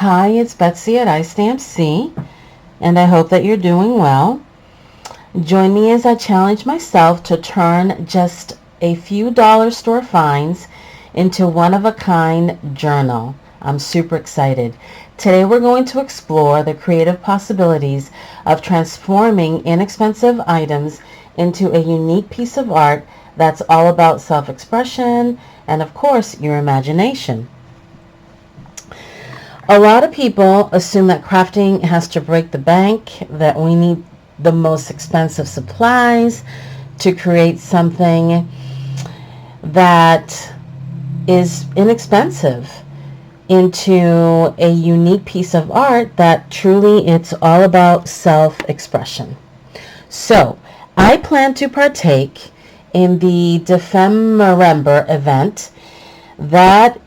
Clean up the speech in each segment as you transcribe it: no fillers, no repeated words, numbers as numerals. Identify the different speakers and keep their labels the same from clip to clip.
Speaker 1: Hi, it's Betsy at iStampC, and I hope that you're doing well. Join me as I challenge myself to turn just a few dollar store finds into one-of-a-kind journal. I'm super excited. Today we're going to explore the creative possibilities of transforming inexpensive items into a unique piece of art that's all about self-expression and, of course, your imagination. A lot of people assume that crafting has to break the bank, that we need the most expensive supplies to create something that is inexpensive into a unique piece of art that truly it's all about self-expression. So I plan to partake in the Dephemerember event. That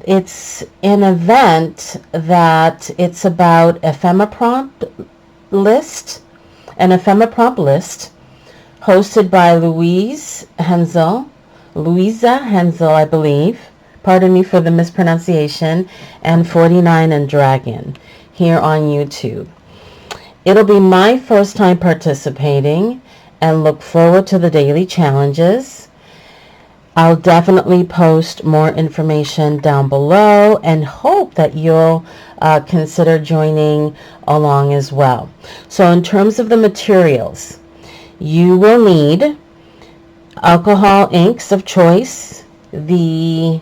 Speaker 1: it's an event that it's about an ephemera prompt list hosted by Louisa Hensel, I believe. Pardon me for the mispronunciation, and 49 and Dragon here on YouTube. It'll be my first time participating and look forward to the daily challenges. I'll definitely post more information down below and hope that you'll consider joining along as well. So in terms of the materials, you will need alcohol inks of choice, the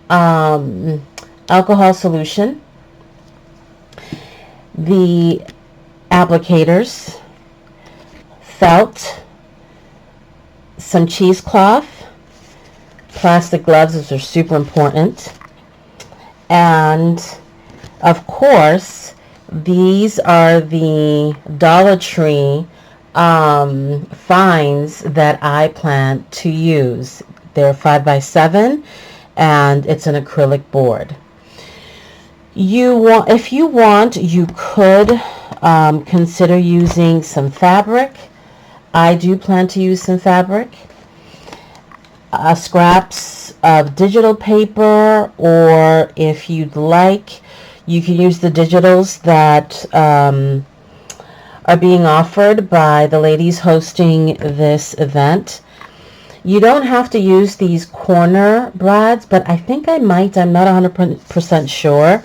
Speaker 1: alcohol solution, the applicators, felt, some cheesecloth, plastic gloves, which are super important, and of course these are the Dollar Tree finds that I plan to use. They're 5x7 and it's an acrylic board. If you want, you could consider using some fabric. I do plan to use some fabric. Scraps of digital paper, or if you'd like, you can use the digitals that are being offered by the ladies hosting this event. You don't have to use these corner brads, but I think I might. I'm not 100% sure,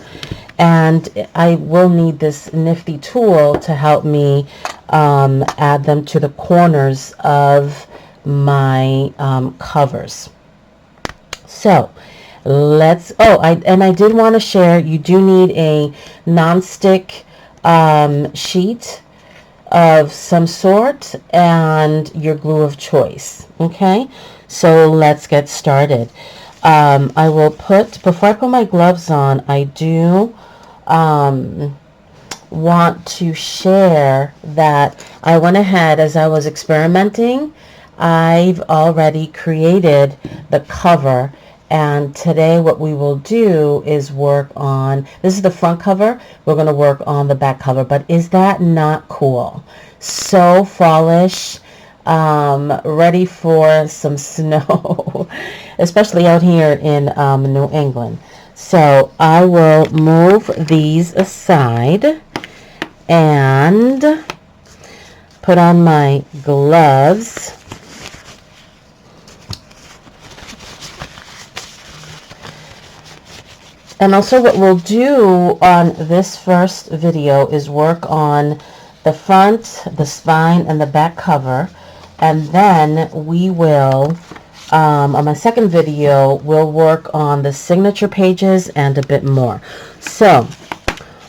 Speaker 1: and I will need this nifty tool to help me add them to the corners of my covers. So let's, I did want to share, you do need a non-stick sheet of some sort and your glue of choice. Okay, so let's get started. I will before I put my gloves on, I do want to share that I went ahead, as I was experimenting, I've already created the cover, and today what we will do is work on, this is the front cover, we're going to work on the back cover. But is that not cool? So fallish, ready for some snow, especially out here in New England. So I will move these aside and put on my gloves. And also what we'll do on this first video is work on the front, the spine, and the back cover. And then we will, on my second video, we'll work on the signature pages and a bit more. So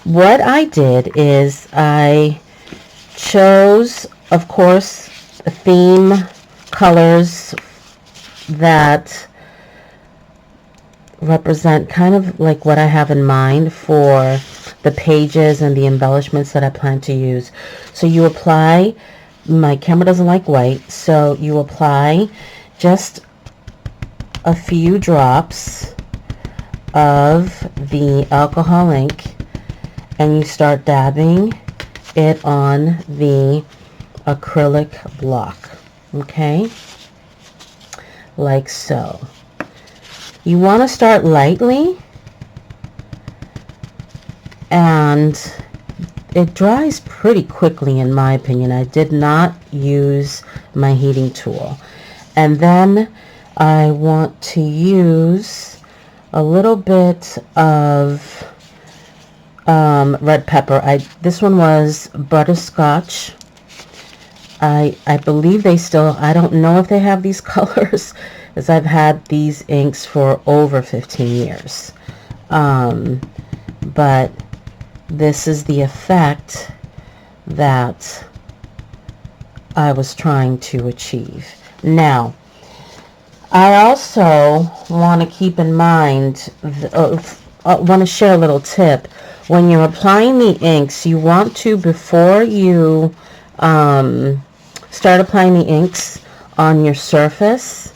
Speaker 1: what I did is I chose, of course, theme colors that represent kind of like what I have in mind for the pages and the embellishments that I plan to use. So you apply, my camera doesn't like white, so you apply just a few drops of the alcohol ink and you start dabbing it on the acrylic block. Okay, like so. You want to start lightly and it dries pretty quickly in my opinion. I did not use my heating tool. And then I want to use a little bit of red pepper. This one was butterscotch. I believe they still, I don't know if they have these colors, as I've had these inks for over 15 years. But this is the effect that I was trying to achieve. Now, I also want to keep in mind, I want to share a little tip. When you're applying the inks, you want to, before you start applying the inks on your surface,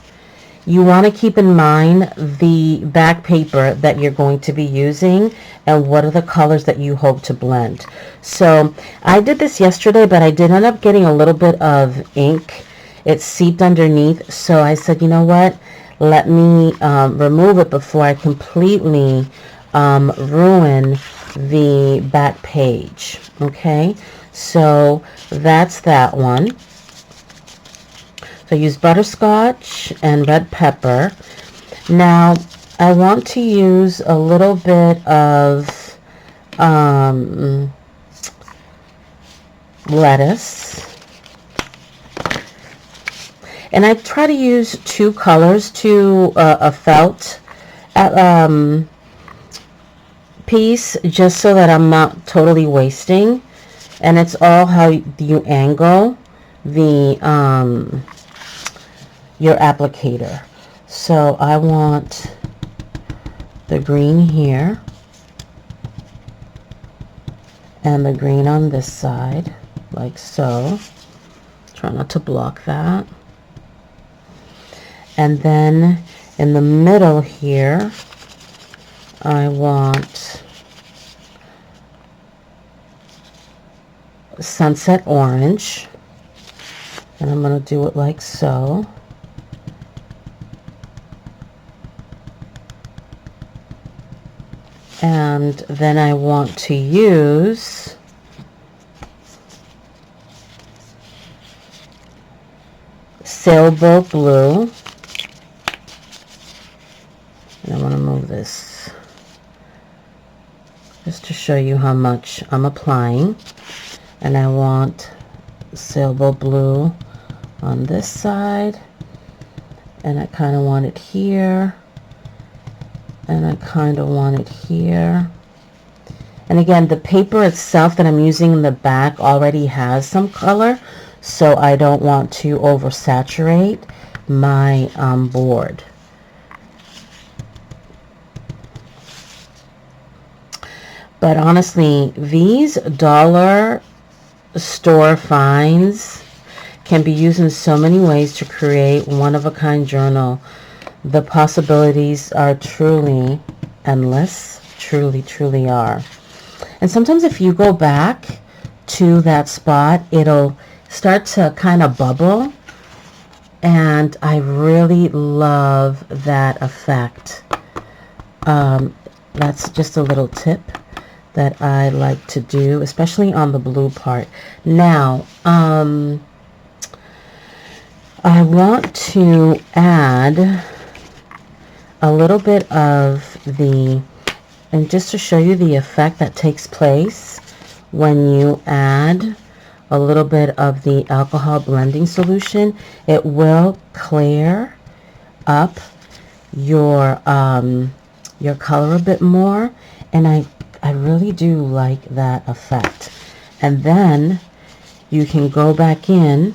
Speaker 1: you want to keep in mind the back paper that you're going to be using and what are the colors that you hope to blend. So I did this yesterday, but I did end up getting a little bit of ink. It seeped underneath, so I said, you know what, let me remove it before I completely ruin the back page. Okay, so that's that one. So I use butterscotch and red pepper. Now I want to use a little bit of lettuce. And I try to use 2 colors to a felt piece, just so that I'm not totally wasting. And it's all how you angle the your applicator. So I want the green here and the green on this side, like so. Try not to block that. And then in the middle here, I want sunset orange, and I'm going to do it like so. And then I want to use sailboat blue. And I want to move this just to show you how much I'm applying. And I want sailboat blue on this side, and I kind of want it here, and I kind of want it here. And again, the paper itself that I'm using in the back already has some color, so I don't want to oversaturate my board. But honestly, these dollar store finds can be used in so many ways to create one-of-a-kind journal. The possibilities are truly endless, truly are. And sometimes if you go back to that spot, it'll start to kind of bubble, and I really love that effect. That's just a little tip that I like to do, especially on the blue part. Now, I want to add a little bit of the, and just to show you the effect that takes place when you add a little bit of the alcohol blending solution, it will clear up your color a bit more, and I really do like that effect. And then you can go back in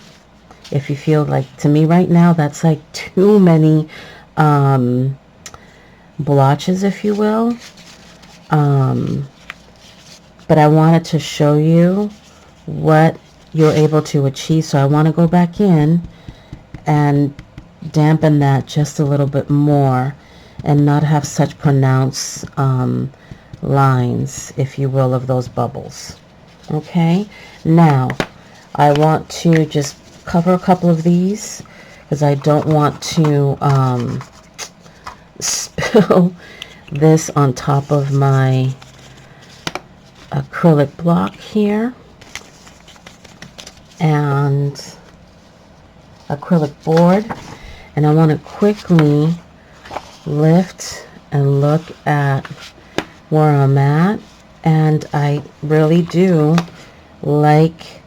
Speaker 1: if you feel like, to me right now, that's like too many blotches, if you will. But I wanted to show you what you're able to achieve, so I want to go back in and dampen that just a little bit more and not have such pronounced lines, if you will, of those bubbles. Okay, now I want to just cover a couple of these because I don't want to spill this on top of my acrylic block here and acrylic board, and I want to quickly lift and look at where I'm at, and I really do like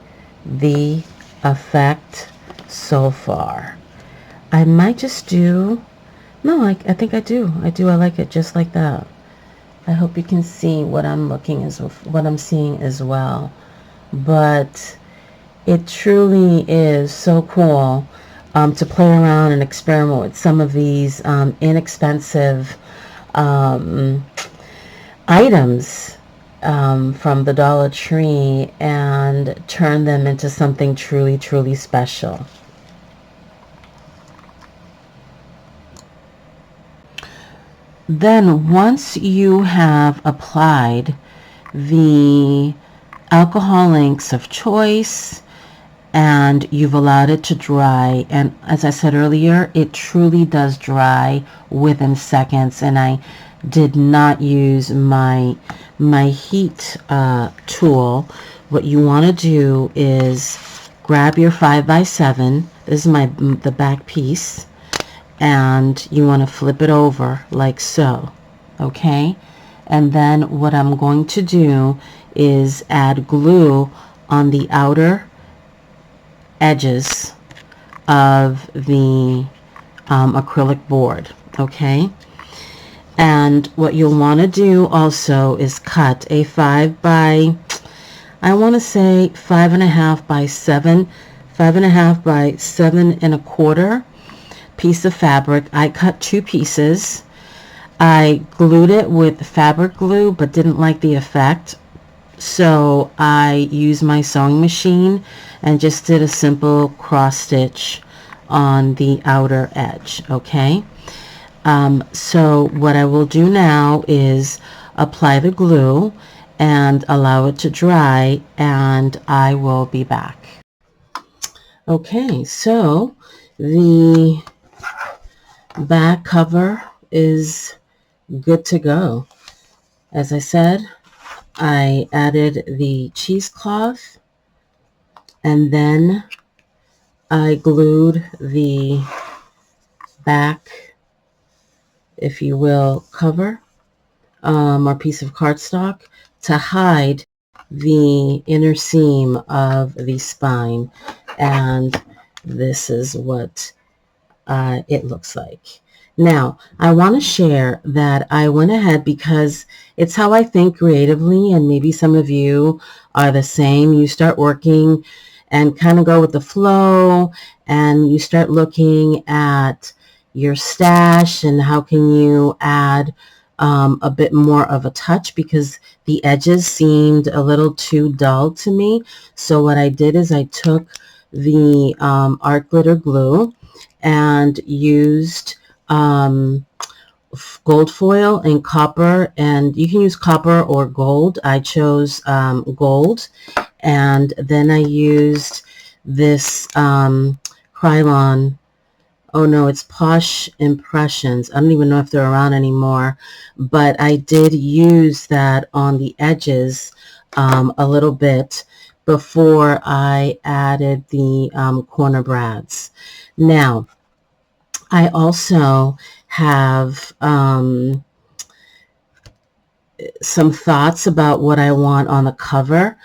Speaker 1: the effect so far. I might just do, no, I think I do. I like it just like that. I hope you can see what I'm seeing as well. But it truly is so cool to play around and experiment with some of these inexpensive items from the Dollar Tree and turn them into something truly, truly special. Then once you have applied the alcohol inks of choice and you've allowed it to dry, and as I said earlier, it truly does dry within seconds, and I did not use my heat tool. What you want to do is grab your 5x7. This is the back piece, and you want to flip it over like so, okay? And then what I'm going to do is add glue on the outer edges of the acrylic board, okay? And what you'll want to do also is cut a 5 by, I want to say 5.5 by 7, 5.5 by 7.25 piece of fabric. I cut 2 pieces. I glued it with fabric glue but didn't like the effect, so I used my sewing machine and just did a simple cross stitch on the outer edge, okay? So what I will do now is apply the glue and allow it to dry, and I will be back. Okay, so the back cover is good to go. As I said, I added the cheesecloth and then I glued the back, if you will, cover or piece of cardstock to hide the inner seam of the spine, and this is what it looks like. Now, I want to share that I went ahead because it's how I think creatively, and maybe some of you are the same. You start working and kind of go with the flow, and you start looking at your stash and how can you add a bit more of a touch, because the edges seemed a little too dull to me. So what I did is I took the art glitter glue and used gold foil and copper, and you can use copper or gold. I chose gold, and then I used this Krylon. Oh no, it's Posh Impressions. I don't even know if they're around anymore, but I did use that on the edges a little bit before I added the corner brads. Now, I also have some thoughts about what I want on the cover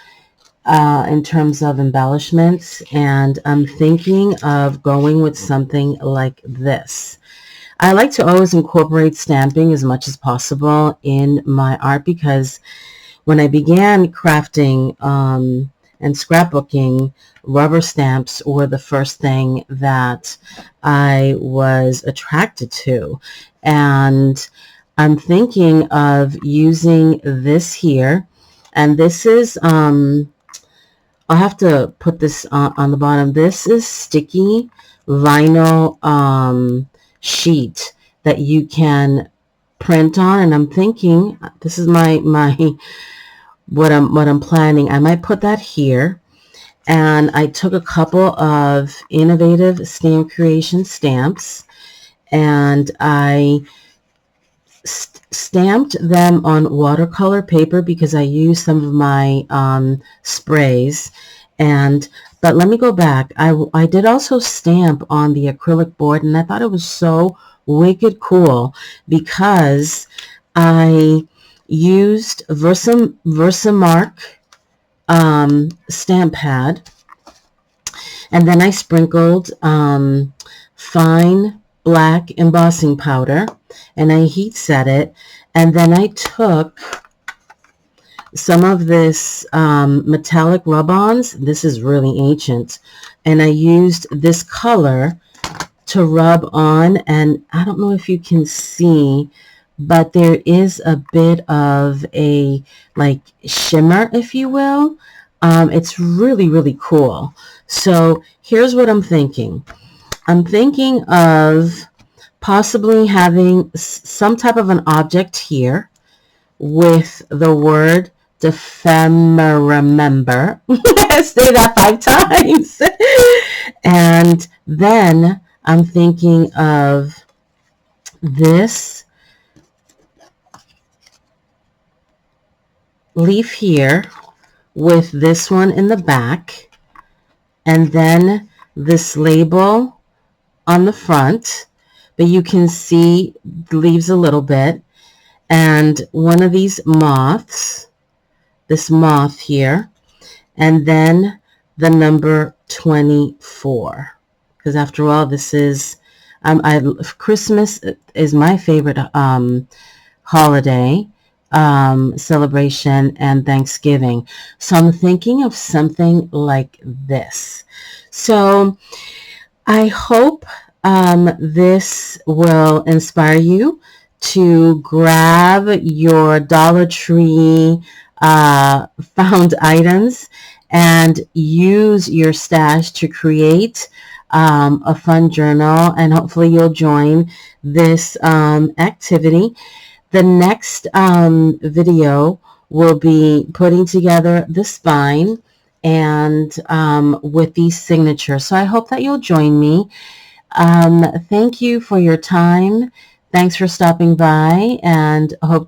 Speaker 1: in terms of embellishments, and I'm thinking of going with something like this. I like to always incorporate stamping as much as possible in my art, because when I began crafting and scrapbooking, rubber stamps were the first thing that I was attracted to. And I'm thinking of using this here, and this is I'll have to put this on the bottom. This is sticky vinyl sheet that you can print on, and I'm thinking, this is my what I'm planning. I might put that here. And I took a couple of innovative stamp creation stamps, and I stamped them on watercolor paper because I used some of my sprays. But let me go back. I did also stamp on the acrylic board, and I thought it was so wicked cool because I used Versamark stamp pad, and then I sprinkled fine black embossing powder, and I heat set it, and then I took some of this metallic rub-ons. This is really ancient, and I used this color to rub on, and I don't know if you can see, but there is a bit of a like shimmer, if you will. It's really, really cool. So here's what I'm thinking. I'm thinking of possibly having some type of an object here with the word Dephemerember. Say that 5 times. And then I'm thinking of this leaf here with this one in the back, and then this label on the front, but you can see the leaves a little bit, and one of these moths, this moth here, and then the number 24, because after all, this is Christmas is my favorite holiday celebration, and Thanksgiving. So I'm thinking of something like this. So I hope this will inspire you to grab your Dollar Tree found items and use your stash to create a fun journal, and hopefully you'll join this activity. The next video will be putting together the spine and with these signatures. So I hope that you'll join me. Thank you for your time. Thanks for stopping by, and hope to